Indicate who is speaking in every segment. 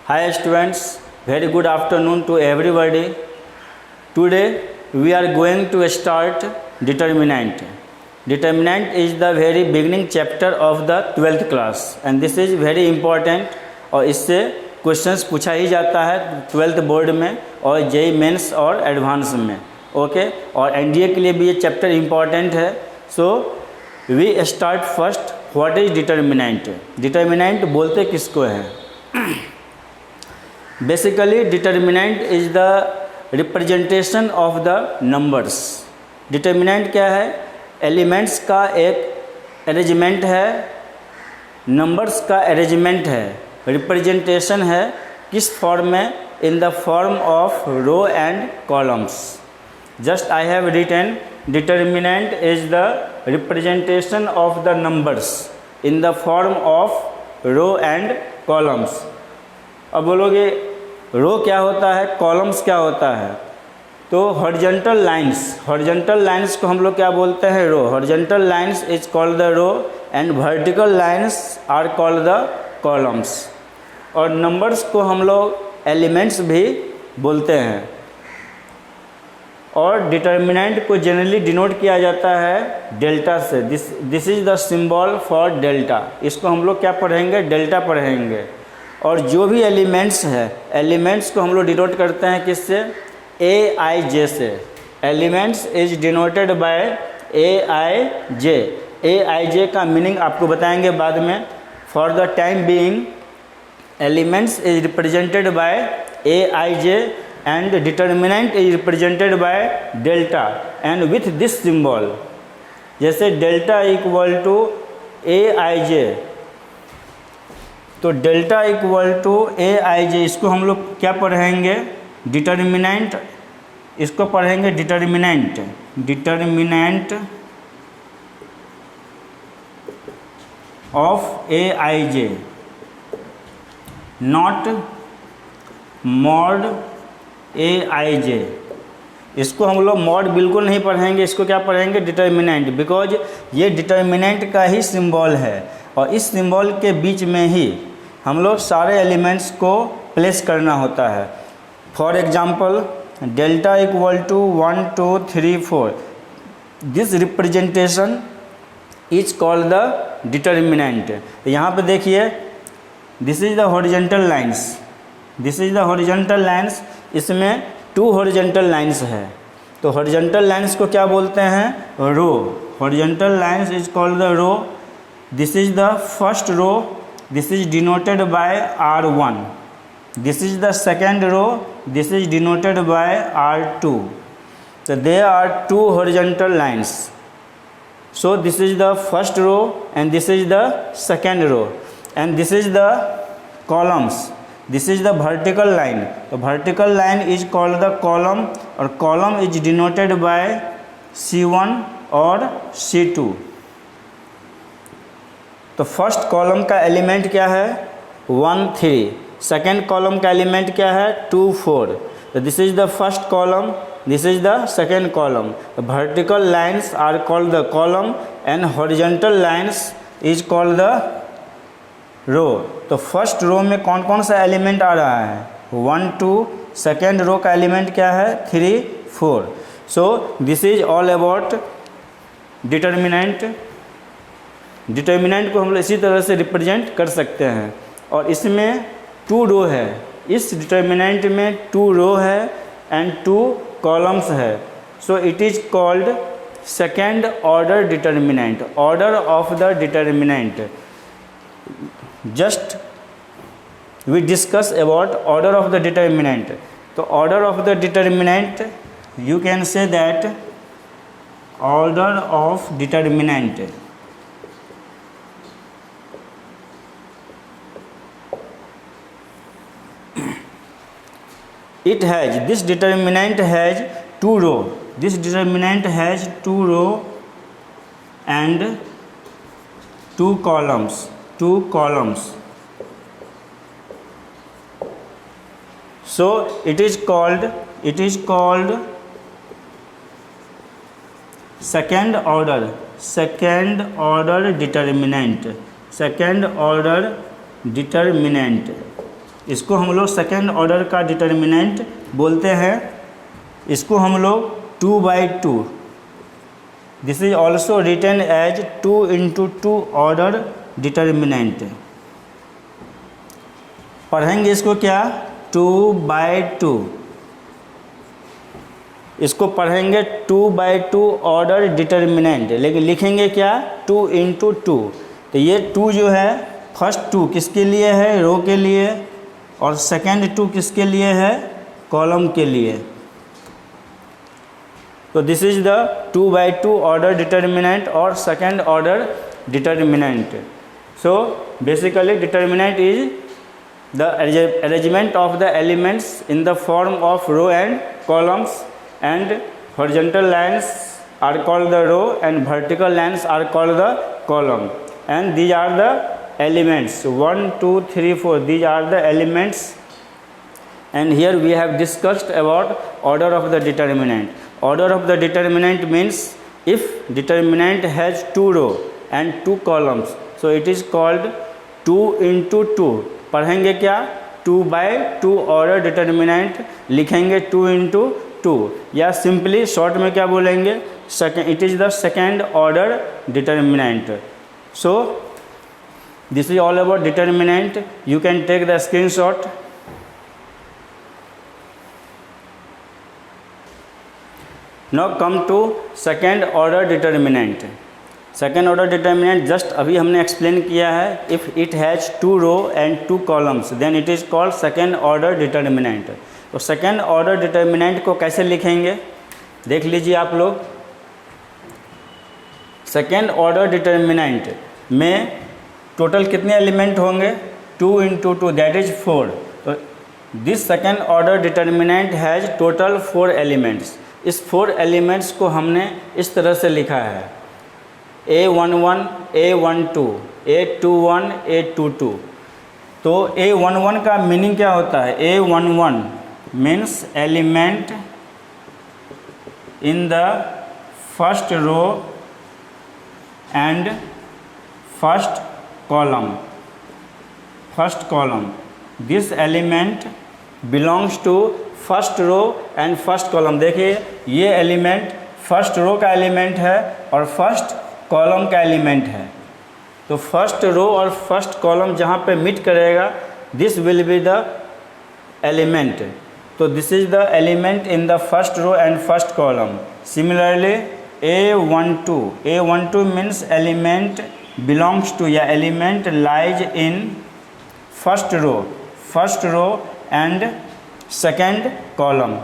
Speaker 1: Hi students, very good afternoon to everybody. Today we are going to start determinant. Determinant is the very beginning chapter of the 12th class and this is very important और इससे questions पूछा ही जाता है 12th board में और JEE Mains और advance में. Okay और एनडीए के लिए भी ये चैप्टर इम्पॉर्टेंट है. So we start first. What is determinant? Determinant बोलते किसको है? Basically determinant is the representation of the numbers. Determinant क्या है? एलिमेंट्स का एक अरेंजमेंट है, नंबर्स का अरेंजमेंट है, रिप्रेजेंटेशन है. किस फॉर्म में? In the form of row and columns. Just I have written determinant is the representation of the numbers in the form of row and columns. अब बोलोगे रो क्या होता है, कॉलम्स क्या होता है? तो हॉरिजॉन्टल लाइंस को हम लोग क्या बोलते हैं? Row. Horizontal lines is called the row and vertical lines are called the columns. और नंबर्स को हम लोग एलिमेंट्स भी बोलते हैं. और डिटर्मिनेंट को जनरली डिनोट किया जाता है डेल्टा से. This is the symbol for delta. इसको हम लोग क्या पढ़ेंगे? डेल्टा पढ़ेंगे. और जो भी एलिमेंट्स है, एलिमेंट्स को हम लोग डिनोट करते हैं किससे? ए आई जे से. Elements is denoted bye A I J. A I जे का मीनिंग आपको बताएंगे बाद में. For the time being elements is represented by A I J and determinant is represented by delta and with this symbol. जैसे delta equal to A I J, तो delta equal to A I J इसको हम लोग क्या पढ़ेंगे? Determinant. इसको पढ़ेंगे determinant. Determinant of A I J, not mod A I J. इसको हम लोग मॉड बिल्कुल नहीं पढ़ेंगे. इसको क्या पढ़ेंगे? डिटर्मिनेंट. बिकॉज ये डिटर्मिनेंट का ही सिंबल है और इस सिंबल के बीच में ही हम लोग सारे एलिमेंट्स को प्लेस करना होता है. For example delta equal to 1 2 3 4. This representation is called the determinant. यहाँ पे देखिए, this is the horizontal lines. This is the horizontal lines. इसमें 2 हॉरिजॉन्टल लाइंस है. तो हॉरिजॉन्टल लाइंस को क्या बोलते हैं? Row. Horizontal lines is called the row. This is the first row. This is denoted by R1. This is the second row. This is denoted by R2. so there are 2 horizontal lines. so this is the first row and this is the second row and this is the columns. This is the vertical line. तो vertical line is called the column और column is denoted by C1 और C2. तो first column का element क्या है? 1 3. Second column का element क्या है? 2 4. तो this is the first column, this is the second column. Vertical lines are called the column and horizontal lines is called the row. तो फर्स्ट रो में कौन कौन सा एलिमेंट आ रहा है? 1 2. सेकेंड रो का एलिमेंट क्या है? 3 4. सो this is all about determinant. Determinant को हम लोग इसी तरह से रिप्रेजेंट कर सकते हैं. और इसमें 2 रो है. इस डिटर्मिनेंट में 2 रो है एंड 2 कॉलम्स है. So it is called second order determinant. Order of the determinant. Just we discuss about order of the determinant. तो order of the determinant, you can say that order of determinant. It has, this determinant has 2 row. This determinant has 2 row and 2 columns. 2 columns. So it is called second order determinant. इसको हम लोग second order का determinant बोलते हैं। इसको हम लोग 2/2, this is also written as 2 × 2 order determinant. पढ़ेंगे इसको क्या, 2/2, इसको पढ़ेंगे 2/2 ऑर्डर डिटर्मिनेंट, लेकिन लिखेंगे क्या, 2 × 2। तो ये 2 जो है, फर्स्ट 2 किसके लिए है, रो के लिए, और सेकेंड 2 किसके लिए है, कॉलम के लिए। तो this is the 2/2 order determinant और second order determinant. So basically determinant is the arrangement of the elements in the form of row and columns, and horizontal lines are called the row and vertical lines are called the column, and these are the elements 1 2 3 4, these are the elements. And here we have discussed about order of the determinant. Order of the determinant means if determinant has 2 row and 2 columns, so it is called 2 × 2। पढ़ेंगे क्या, 2/2 order determinant, लिखेंगे 2 × 2, या simply short में क्या बोलेंगे, it is the second order determinant. So this is all about determinant, you can take the screenshot. Now come to second order determinant. Second order determinant just अभी हमने explain किया है, if it has 2 row and 2 columns then it is called second order determinant. तो second order determinant को कैसे लिखेंगे, देख लीजिए आप लोग। सेकेंड ऑर्डर डिटर्मिनेंट में टोटल कितने एलिमेंट होंगे, 2 × 2, दैट इज 4। तो this second order determinant has total 4 elements. इस 4 एलिमेंट्स को हमने इस तरह से लिखा है, A11, A12, A21, A22। तो A11 का मीनिंग क्या होता है, A11 means element in the first row and first column. This element belongs to first row and first column. देखिए ये एलिमेंट फर्स्ट रो का एलिमेंट है और फर्स्ट कॉलम का एलिमेंट है। तो फर्स्ट रो और फर्स्ट कॉलम जहाँ पे मीट करेगा, this will be the element. तो this is the element in the first row and first column. Similarly A12 means element belongs to या element lies in first row and second column.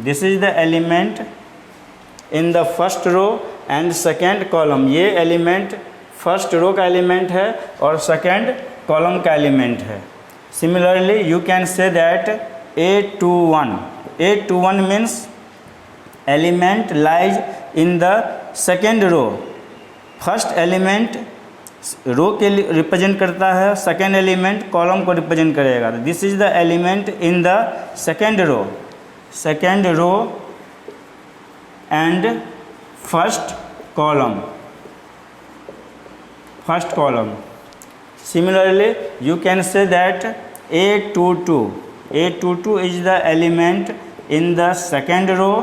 Speaker 1: This is the element in the first row and second column. ये element first row का element है और second column का element है। Similarly you can say that A21 means element lies in the second row. First element row के लिए represent करता है, सेकेंड एलिमेंट कॉलम को रिप्रेजेंट करेगा। This is the element in the second row and first column. Similarly you can say that A22 is the element in the second row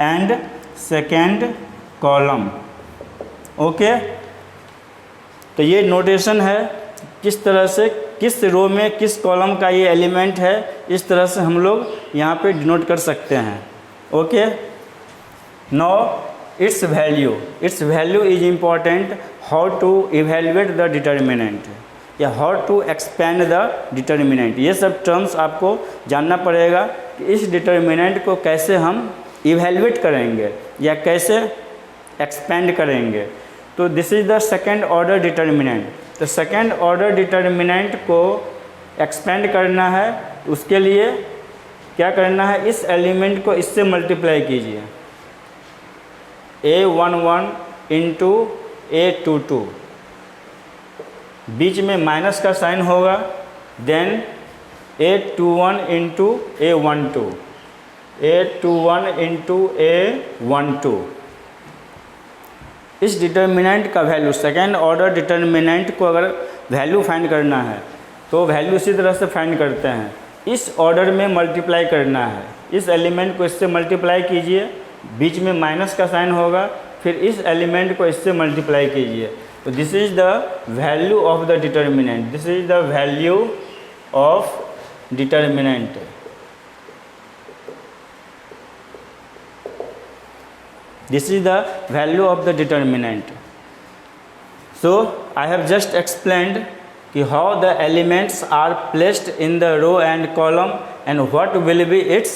Speaker 1: and second column. Okay, तो ये notation है किस तरह से किस रो में किस कॉलम का ये एलिमेंट है, इस तरह से हम लोग यहाँ पे डिनोट कर सकते हैं। Okay, now its value is important, how to evaluate the determinant या how to expand the determinant। ये सब टर्म्स आपको जानना पड़ेगा कि इस डिटर्मिनेंट को कैसे हम इवेल्युएट करेंगे या कैसे एक्सपेंड करेंगे। तो this is the second order determinant. तो सेकेंड ऑर्डर डिटर्मिनेंट को एक्सपेंड करना है, उसके लिए क्या करना है, इस एलिमेंट को इससे मल्टीप्लाई कीजिए, A11 × A22, बीच में माइनस का साइन होगा, देन A21 × A12। इस डिटर्मिनेंट का वैल्यू, सेकेंड ऑर्डर डिटर्मिनेंट को अगर वैल्यू फाइंड करना है तो वैल्यू इसी तरह से फाइंड करते हैं, इस ऑर्डर में मल्टीप्लाई करना है। इस एलिमेंट को इससे मल्टीप्लाई कीजिए, बीच में माइनस का साइन होगा, फिर इस एलिमेंट को इससे मल्टीप्लाई कीजिए। तो this is the value of the determinant, this is the value of determinant. This is the value of the determinant. So I have just explained कि how the elements are placed in the row and column and what will be its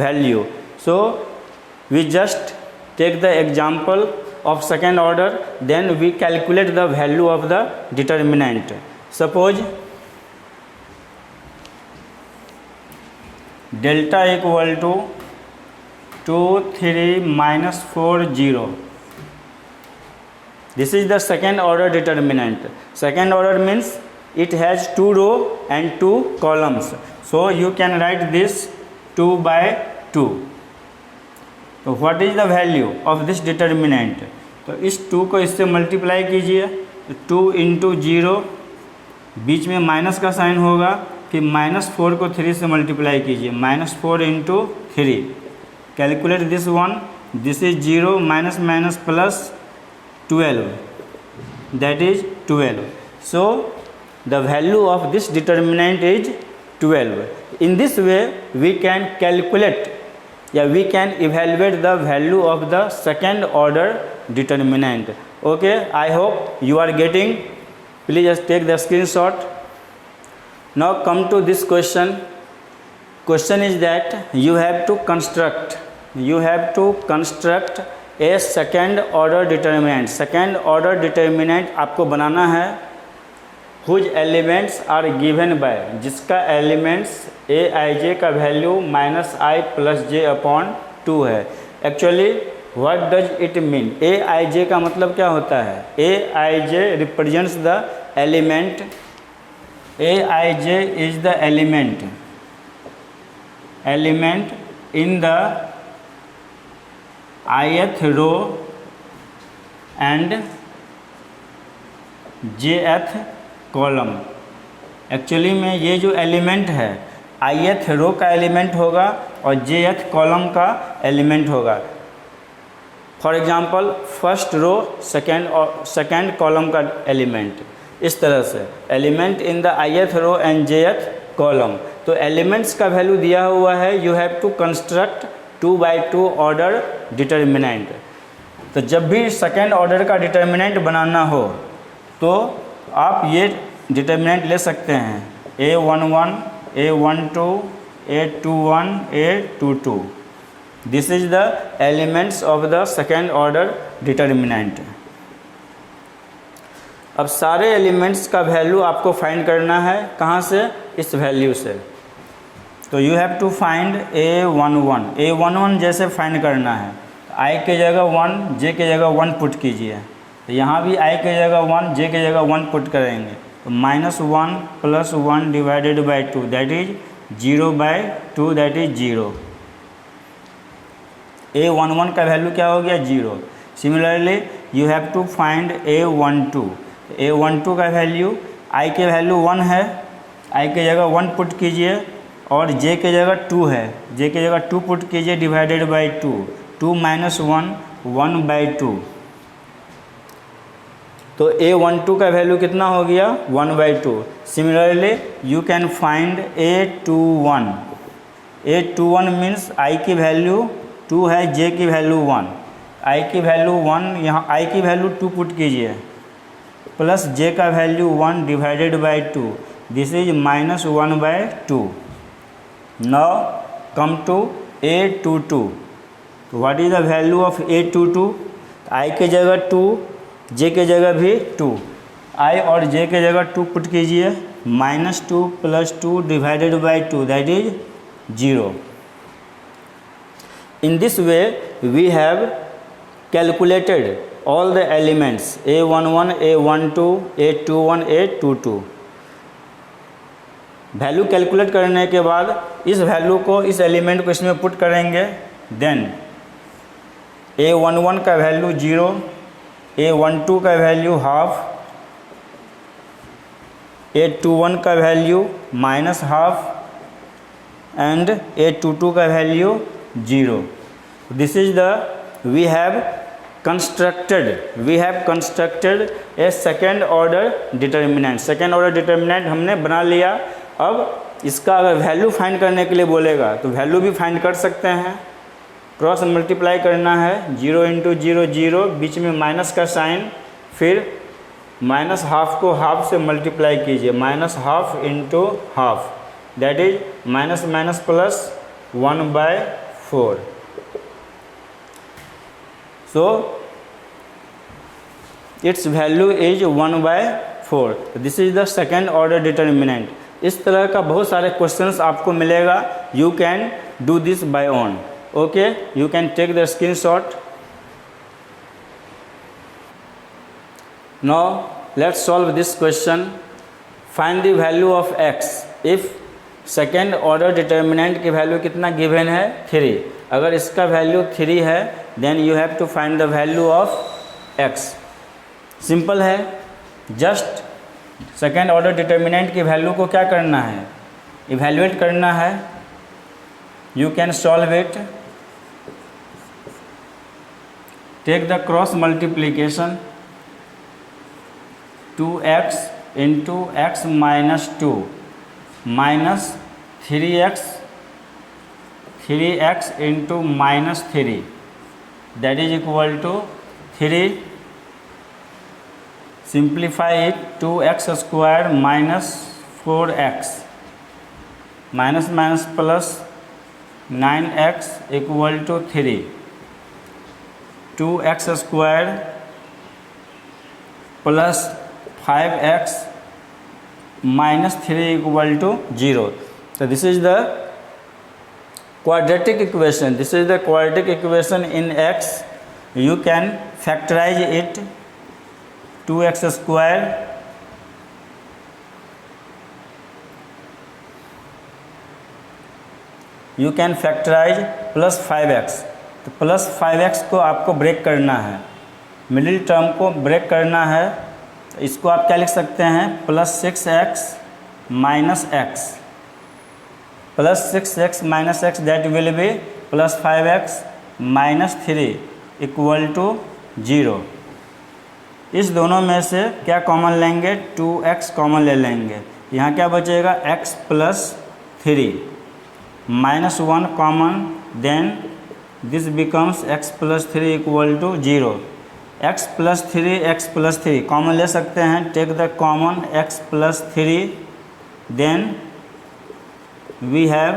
Speaker 1: value. So we just take the example of second order, then we calculate the value of the determinant. Suppose delta equal to 2 3 minus 4 0. This is the second order determinant. Second order means it has 2 row and 2 columns. So you can write this 2 by 2. तो what is the value of this determinant? तो इस 2 को इससे multiply कीजिए, 2 into 0, बीच में minus का sign होगा, फिर -4 को 3 से मल्टीप्लाई कीजिए, -4 into 3. Calculate this one, this is 0 minus minus plus 12, that is 12. So the value of this determinant is 12. In this way we can calculate, we can evaluate the value of the second order determinant. Okay, I hope you are getting. Please just take the screenshot. Now come to this question. Question is that you have to construct a second order determinant. Second order determinant आपको बनाना है whose elements are given by, जिसका elements aij का value -i plus j upon 2 है. Actually what does it mean? aij का मतलब क्या होता है? aij represents the element, aij is the element in the ith row and jth column. Actually में ये जो एलिमेंट है ith रो का एलिमेंट होगा और jth कॉलम का एलिमेंट होगा. For example first row second column का एलिमेंट, इस तरह से element in the ith row and jth column. तो एलिमेंट्स का वैल्यू दिया हुआ है, you have to construct 2 by 2 order determinant. तो जब भी सेकेंड ऑर्डर का डिटर्मिनेंट बनाना हो तो आप ये डिटर्मिनेंट ले सकते हैं, a11, a12, a21, a22. This is the elements of the second order determinant. अब सारे एलिमेंट्स का वैल्यू आपको फाइंड करना है, कहाँ से? इस वैल्यू से. तो you have to find a11 जैसे फाइंड करना है, i के जगह 1, j के जगह 1 पुट कीजिए. तो यहाँ भी i के जगह 1, j के जगह 1 पुट करेंगे. तो -1 + 1 divided by 2, that is 0/2, that is 0. a11 का वैल्यू क्या हो गया? 0. Similarly you have to find a12. a12 का वैल्यू, i के वैल्यू 1 है, i के जगह 1 पुट कीजिए, और j के जगह 2 है, j के जगह 2 पुट कीजिए, डिवाइडेड बाई 2. 2 - 1 1/2. तो a12 का वैल्यू कितना हो गया? 1/2. Similarly you can find a21. a21 means i की वैल्यू 2 है, j की वैल्यू 1, i की वैल्यू 1, यहाँ i की वैल्यू 2 पुट कीजिए, प्लस j का value 1 divided by 2. This is -1/2. Now come to a22. What is the value of a22? i के जगह 2, j के जगह भी 2, i और j के जगह 2 पुट कीजिए, -2 + 2 divided by 2, that is 0. In this way we have calculated all the elements a11, a12, a21, a22. Value calculate करने के बाद इस वैल्यू को, इस एलिमेंट को इसमें पुट करेंगे. देन a11 का वैल्यू 0, a12 का वैल्यू 1/2, A21 का वैल्यू -12 and A22 का value 0. This is the we have constructed a second order determinant. Second order determinant हमने बना लिया. अब इसका अगर वैल्यू फाइंड करने के लिए बोलेगा तो वैल्यू भी फाइंड कर सकते हैं. क्रॉस मल्टीप्लाई करना है, 0 × 0 0, बीच में माइनस का साइन, फिर -12 को हाफ से मल्टीप्लाई कीजिए, -12 × half, that is minus minus plus 1/4. So its value is 1/4. This is the second order determinant. इस तरह का बहुत सारे क्वेश्चंस आपको मिलेगा. You can do this by own. Okay, you can take the screenshot. Now let's solve this question. Find the value of x if second order determinant की value कितना given है, 3. अगर इसका वैल्यू 3 है then you have to find the value of x. Simple है, just second order determinant की value को क्या करना है, इवैल्यूएट करना है. You can solve it. Take the cross multiplication. 2x × x - 2 minus 3x × -3, that is equal to 3. Simplify it. 2x² - 4x minus minus plus 9x equal to 3. 2x² plus 5x -3 equal to 0. So this is the quadratic equation. This is the quadratic equation in x. You can factorize it. 2x². You can factorize plus 5x. तो plus 5x को आपको break करना है, middle term को break करना है. इसको आप क्या लिख सकते हैं, plus 6x - x, plus 6x - x, that will be plus 5x - 3 equal to 0. इस दोनों में से क्या कॉमन लेंगे, 2x कॉमन ले लेंगे. यहाँ क्या बचेगा, x + 3 -1 common, then this becomes x + 3 equal to 0. x + 3 common ले सकते हैं. Take the common x + 3, then we have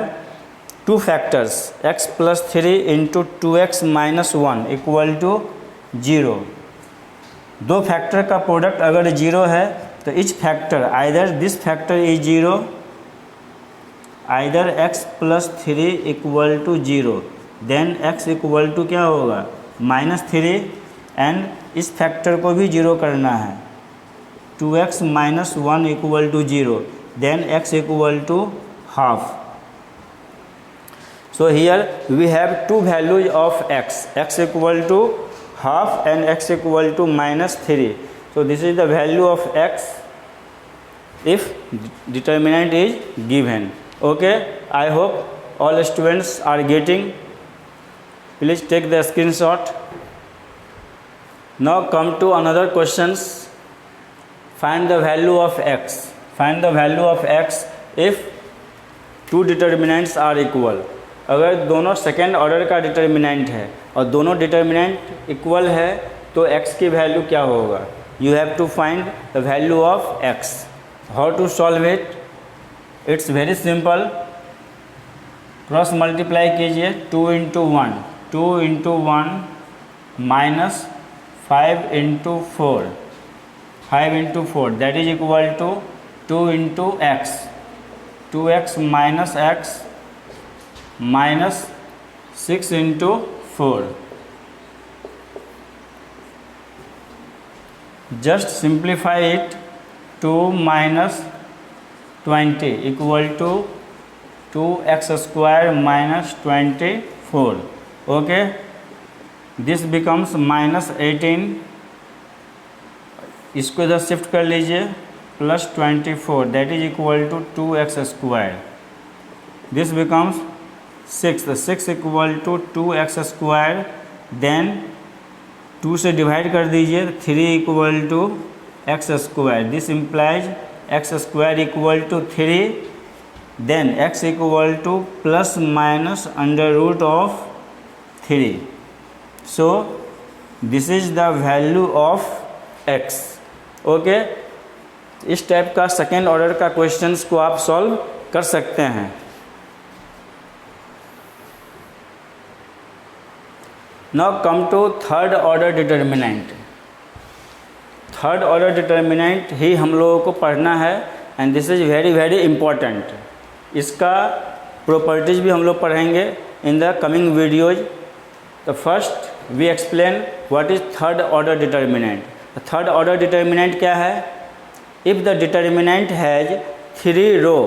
Speaker 1: two factors, x + 3 × 2x - 1 equal to 0. दो फैक्टर का प्रोडक्ट अगर 0 है तो each factor either this factor is 0, either x + 3 equal to 0, then x equal to क्या होगा, -3, एंड इस फैक्टर को भी 0 करना है. 2x - 1 equal to 0, then x equal to half. So here we have two values of x. X equal to half and x equal to -3. So this is the value of x if determinant is given. Okay, I hope all students are getting. Please take the screenshot. Now come to another questions. Find the value of x. Find the value of x if two determinants are equal. अगर दोनों second order का determinant है और दोनों determinant equal है तो x की value क्या होगा, you have to find the value of x. How to solve it, it's very simple. Cross multiply कीजिए. 2 × 1 2 × 1 minus 5 × 4 5 × 4, that is equal to 2 × x, 2x - x -6 × 4. Just simplify it. 2 - 20 equal to 2x² - 24. Okay, this becomes -18. इसको इधर shift कर लीजिए. plus 24, that is equal to 2x square. This becomes 6. The 6 equal to 2x square. Then 2 से divide कर दीजिए, 3 equal to X square. This implies X square equal to 3. Then x equal to plus minus under root of 3. So this is the value of x. Okay, इस type का second order का questions को आप solve कर सकते हैं. Now come to third order determinant. Third order determinant ही हम लोगों को पढ़ना है and this is very very important. इसका प्रॉपर्टीज भी हम लोग पढ़ेंगे इन द कमिंग वीडियोज. तो first we explain what is third order determinant. Third order determinant क्या है? If the determinant has 3 row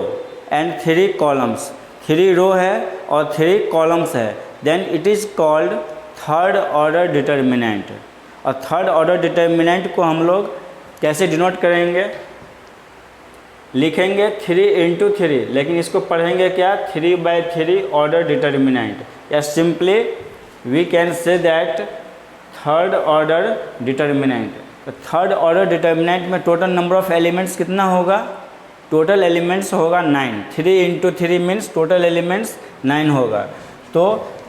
Speaker 1: and 3 columns, 3 row है और 3 कॉलम्स है, then it is called third order determinant. और third order determinant को हम लोग कैसे डिनोट करेंगे? लिखेंगे 3 इंटू 3, लेकिन इसको पढ़ेंगे क्या? 3/3 ऑर्डर डिटर्मिनेंट. या simply we can say that third order determinant. तो थर्ड ऑर्डर डिटर्मिनेंट में टोटल नंबर ऑफ एलिमेंट्स कितना होगा? टोटल एलिमेंट्स होगा 9. 3 इंटू 3 मीन्स टोटल एलिमेंट्स 9 होगा. तो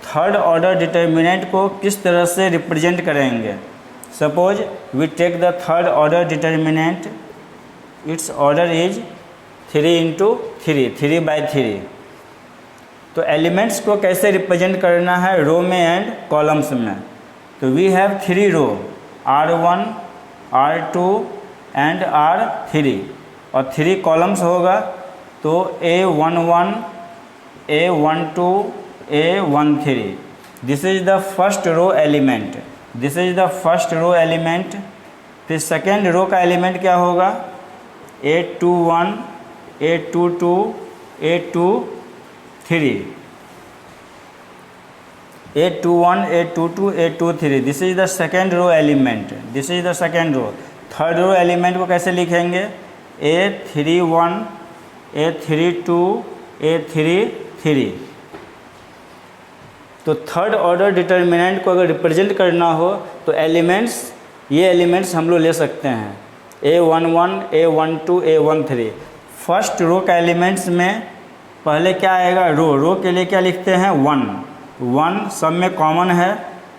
Speaker 1: थर्ड ऑर्डर डिटर्मिनेंट को किस तरह से रिप्रेजेंट करेंगे? Suppose we take the third order determinant, its order is 3 into 3, 3/3. तो एलिमेंट्स को कैसे रिप्रेजेंट करना है? रो में एंड कॉलम्स में. तो we have 3 row, R1, R2 and R3 और 3 कॉलम्स होगा. तो A11, A12, A13. This is the first row element. This is the first row element. फिर सेकेंड रो का एलिमेंट क्या होगा? A21, A22, A23. A21, A22, A23. This is the second row element. This is the second row. Third row element को कैसे लिखेंगे? A31, A32, A33. तो third order determinant को अगर रिप्रेजेंट करना हो तो एलिमेंट्स, ये एलिमेंट्स हम लोग ले सकते हैं. A11, A12, A13. First row का एलिमेंट्स में पहले क्या आएगा? रो. रो के लिए क्या लिखते हैं? 1 सब में कॉमन है.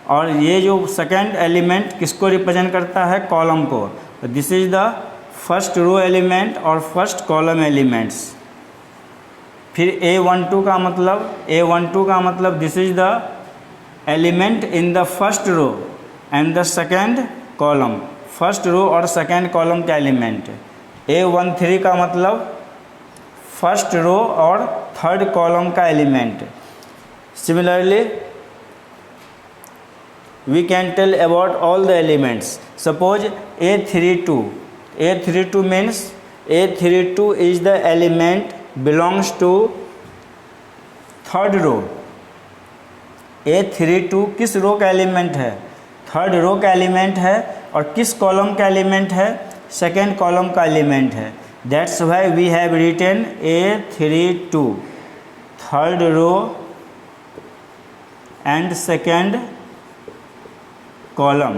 Speaker 1: और ये जो सेकेंड एलिमेंट किसको रिप्रेजेंट करता है? कॉलम को. This is the first row element और फर्स्ट कॉलम एलिमेंट्स. फिर A12 का मतलब this is the element in the first row and the second column. First row और सेकेंड कॉलम का एलिमेंट. A13 का मतलब फर्स्ट रो और थर्ड कॉलम का element. Similarly we can tell about all the elements. Suppose A32 means A32 is the element belongs to third row. A32 किस रो का element है? Third row का element है. और किस कॉलम का एलिमेंट है? सेकेंड कॉलम का एलिमेंट है. That's why we have written A32 third row and second column.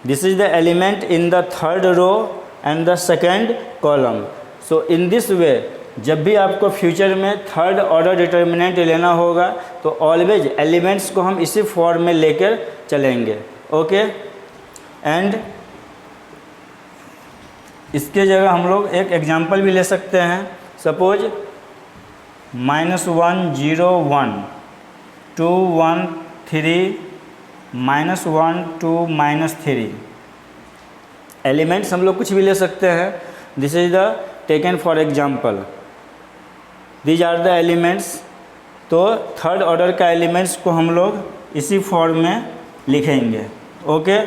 Speaker 1: This is the element in the third row and the second column. So in this way, जब भी आपको future में third order determinant लेना होगा तो always elements को हम इसी फॉर्म में लेकर चलेंगे. ओके, एंड इसके जगह हम लोग एक एग्जांपल भी ले सकते हैं. सपोज -1 0 1 2 1 3 -1 2 -3. एलिमेंट्स हम लोग कुछ भी ले सकते हैं. This is the taken for example. These are the elements. तो थर्ड ऑर्डर का एलिमेंट्स को हम लोग इसी फॉर्म में लिखेंगे. ओके,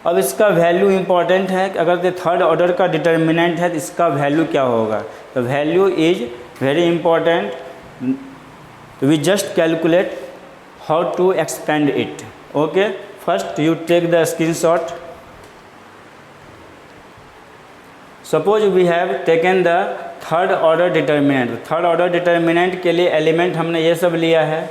Speaker 1: अब इसका वैल्यू इम्पॉर्टेंट है कि अगर ये थर्ड ऑर्डर का डिटर्मिनेंट है तो इसका वैल्यू क्या होगा. तो value is very important. We just calculate how to expand it. Okay, first you take the screenshot. Suppose we have taken the third order determinant. Third order determinant के लिए element हमने ये सब लिया है।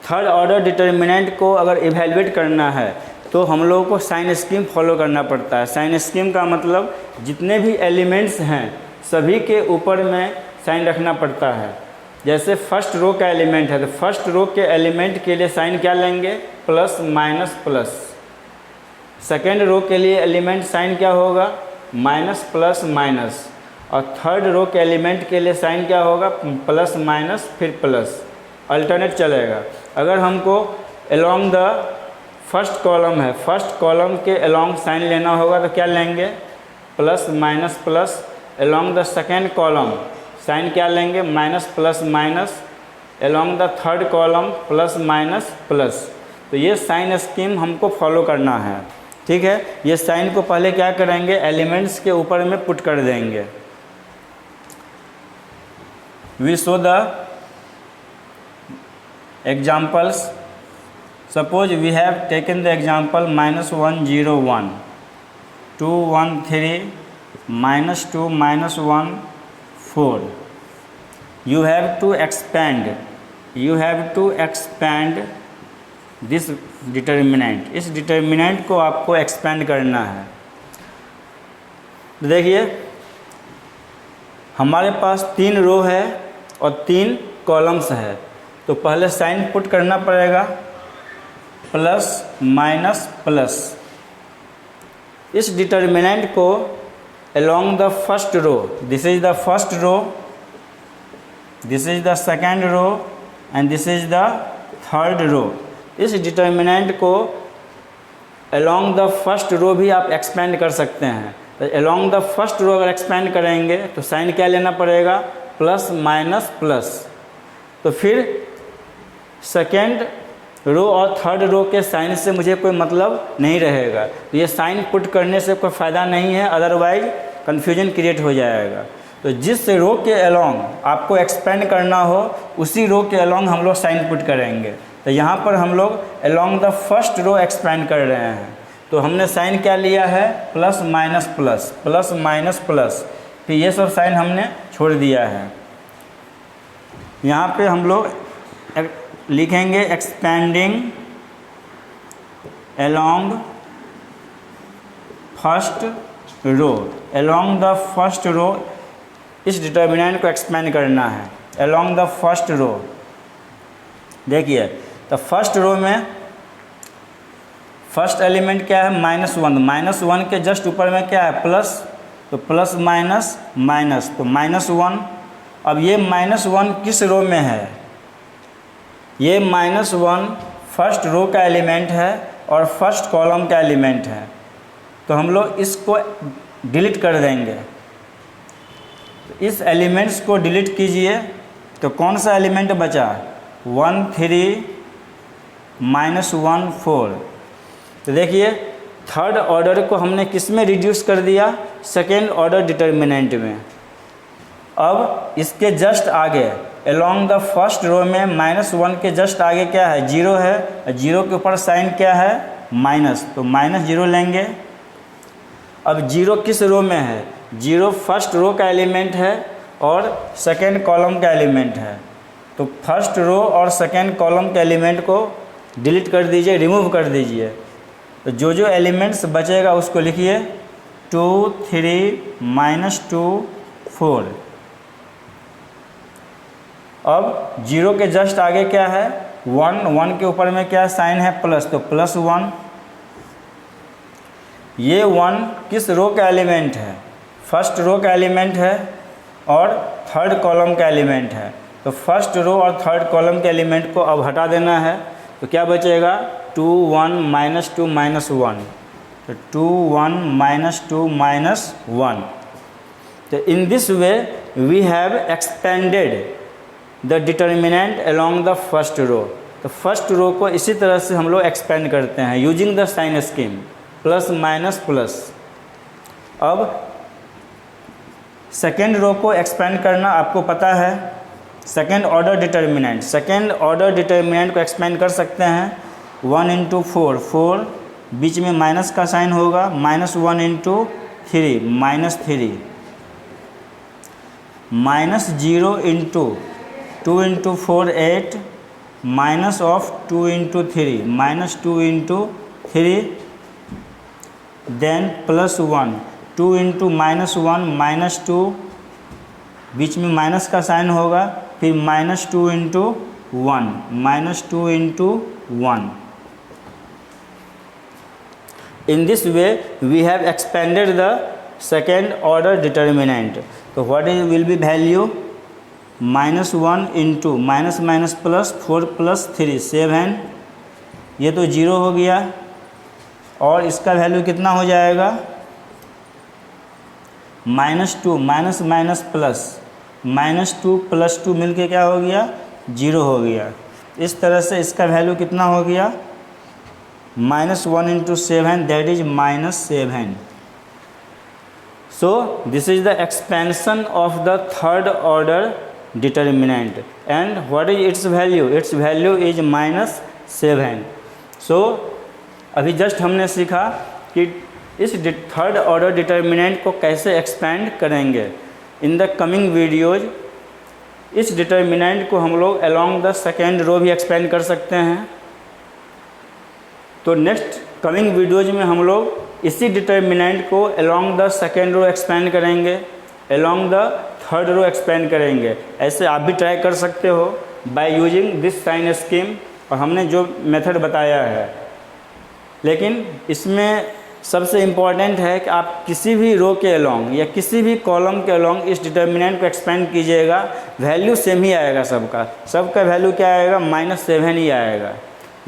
Speaker 1: थर्ड ऑर्डर डिटर्मिनेंट को अगर evaluate करना है तो हम लोगों को साइन स्कीम फॉलो करना पड़ता है। साइन स्कीम का मतलब जितने भी एलिमेंट्स हैं सभी के ऊपर में साइन रखना पड़ता है। जैसे फर्स्ट रो का एलिमेंट है तो फर्स्ट रो के एलिमेंट के लिए साइन क्या लेंगे, plus minus plus. Second row के लिए एलिमेंट साइन क्या होगा, माइनस प्लस माइनस। और थर्ड रो के एलिमेंट के लिए साइन क्या होगा, प्लस माइनस फिर प्लस, अल्टरनेट चलेगा। अगर हमको अलोंग द फर्स्ट कॉलम है, फर्स्ट कॉलम के अलोंग साइन लेना होगा तो क्या लेंगे, plus minus plus. Along the second column sign क्या लेंगे, minus plus minus. Along the third column plus minus plus. तो ये साइन स्कीम हमको फॉलो करना है, ठीक है। ये साइन को पहले क्या करेंगे, एलिमेंट्स के ऊपर में पुट कर देंगे। We show the examples. Suppose we have taken the example -1 0 1 2 1 3 -2 -1 4। you have to expand this determinant. इस डिटर्मिनेंट को आपको एक्सपेंड करना है। देखिए हमारे पास 3 रो है और 3 कॉलम्स है, तो पहले साइन पुट करना पड़ेगा, प्लस माइनस प्लस। इस डिटर्मिनेंट को along the first row, this is the first row, this is the second row and this is the third row। इस डिटर्मिनेंट को along the first row भी आप expand कर सकते हैं। तो along the first row अगर एक्सपेंड करेंगे तो साइन क्या लेना पड़ेगा, प्लस माइनस प्लस। तो फिर सेकेंड रो और थर्ड रो के साइन से मुझे कोई मतलब नहीं रहेगा, तो ये साइन पुट करने से कोई फ़ायदा नहीं है, अदरवाइज कन्फ्यूजन क्रिएट हो जाएगा। तो जिस रो के अलोंग आपको एक्सपेंड करना हो उसी रो के अलोंग हम लोग साइन पुट करेंगे। तो यहाँ पर हम लोग along the first row expand कर रहे हैं, तो हमने साइन क्या लिया है, plus minus plus, plus minus plus. फिर ये सब साइन हमने छोड़ दिया है। यहाँ पे हम लोग लिखेंगे expanding along first row. Along the first row इस डिटर्मिनेंट को एक्सपेंड करना है, अलोंग द फर्स्ट रो। देखिए तो फर्स्ट रो में फर्स्ट एलिमेंट क्या है, -1। -1 के जस्ट ऊपर में क्या है, प्लस, तो प्लस माइनस माइनस, तो -1। अब ये -1 किस रो में है, ये -1 फर्स्ट रो का एलिमेंट है और फर्स्ट कॉलम का एलिमेंट है, तो हम लोग इसको डिलीट कर देंगे। तो इस एलिमेंट्स को डिलीट कीजिए तो कौन सा एलिमेंट बचा, 1 3 -1 4। तो देखिए थर्ड ऑर्डर को हमने किस में रिड्यूस कर दिया, सेकेंड ऑर्डर डिटर्मिनेंट में। अब इसके जस्ट आगे अलोंग द फर्स्ट रो में -1 के जस्ट आगे क्या है, 0 है। 0 के ऊपर साइन क्या है, माइनस, तो -0 लेंगे। अब 0 किस रो में है, 0 फर्स्ट रो का एलिमेंट है और सेकेंड कॉलम का एलिमेंट है, तो फर्स्ट रो और सेकेंड कॉलम के एलिमेंट को डिलीट कर दीजिए, रिमूव कर दीजिए। तो जो एलिमेंट्स बचेगा उसको लिखिए 2 3 -2 4। अब 0 के जस्ट आगे क्या है, 1 के ऊपर में क्या साइन है, प्लस, तो +1। ये 1 किस रो का एलिमेंट है, फर्स्ट रो का एलिमेंट है और थर्ड कॉलम का एलिमेंट है, तो फर्स्ट रो और थर्ड कॉलम के एलिमेंट को अब हटा देना है। तो क्या बचेगा, 2 1 -2 -1, तो 2 1 -2 -1। तो in this way we have expanded the determinant along the first row. तो फर्स्ट रो को इसी तरह से हम लोग एक्सपेंड करते हैं using the sign scheme, plus minus plus. अब सेकेंड रो को एक्सपेंड करना आपको पता है, second order determinant. Second order determinant को एक्सपेंड कर सकते हैं 1 × 4, 4 बीच में माइनस का साइन होगा, -1 × 3 -3। -0 into 2 into 4 8 minus of 2 into 3 -2 into 3 then +1 2 into -1 -2 बीच में माइनस का साइन होगा, फिर -2 into 1 -2 into 1. In this way we have expanded the second order determinant. So what will be value? -1 into minus plus 4 + 3 7. ये तो 0 हो गया और इसका वैल्यू कितना हो जाएगा? -2 माइनस प्लस -2 + 2 मिलके क्या हो गया? 0 हो गया. इस तरह से इसका वैल्यू कितना हो गया? -1 into 7 that is -7. So this is the expansion of the third order determinant and what is its value? Its value is -7. So अभी जस्ट हमने सीखा कि इस थर्ड ऑर्डर डिटर्मिनेंट को कैसे एक्सपेंड करेंगे. इन द कमिंग वीडियोज इस डिटर्मिनेंट को हम लोग अलोंग द सेकेंड रो भी एक्सपेंड कर सकते हैं. तो नेक्स्ट कमिंग वीडियोज में हम लोग इसी डिटर्मिनेंट को along the second row expand करेंगे, along the third row expand करेंगे. ऐसे आप भी ट्राई कर सकते हो by using this sign scheme और हमने जो मेथड बताया है. लेकिन इसमें सबसे इम्पॉर्टेंट है कि आप किसी भी रो के अलोंग या किसी भी कॉलम के अलोंग इस डिटर्मिनेंट को एक्सपेंड कीजिएगा, वैल्यू सेम ही आएगा. सबका वैल्यू क्या आएगा? -7 ही आएगा.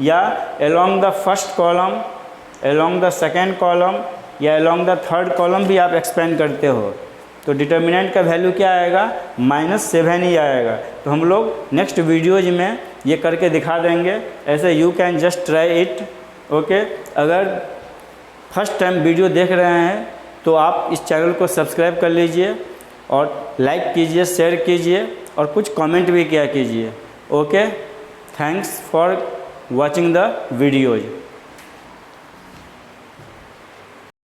Speaker 1: या along the first column, along the second column या अलोंग द थर्ड कॉलम भी आप एक्सपेंड करते हो तो डिटर्मिनेंट का वैल्यू क्या आएगा? -7 ही आएगा. तो हम लोग नेक्स्ट वीडियोज में ये करके दिखा देंगे. ऐसे you can just try it. Okay. अगर फर्स्ट टाइम वीडियो देख रहे हैं तो आप इस चैनल को सब्सक्राइब कर लीजिए और लाइक कीजिए, शेयर कीजिए और कुछ कमेंट भी किया कीजिए. Okay. Thanks for watching the videos.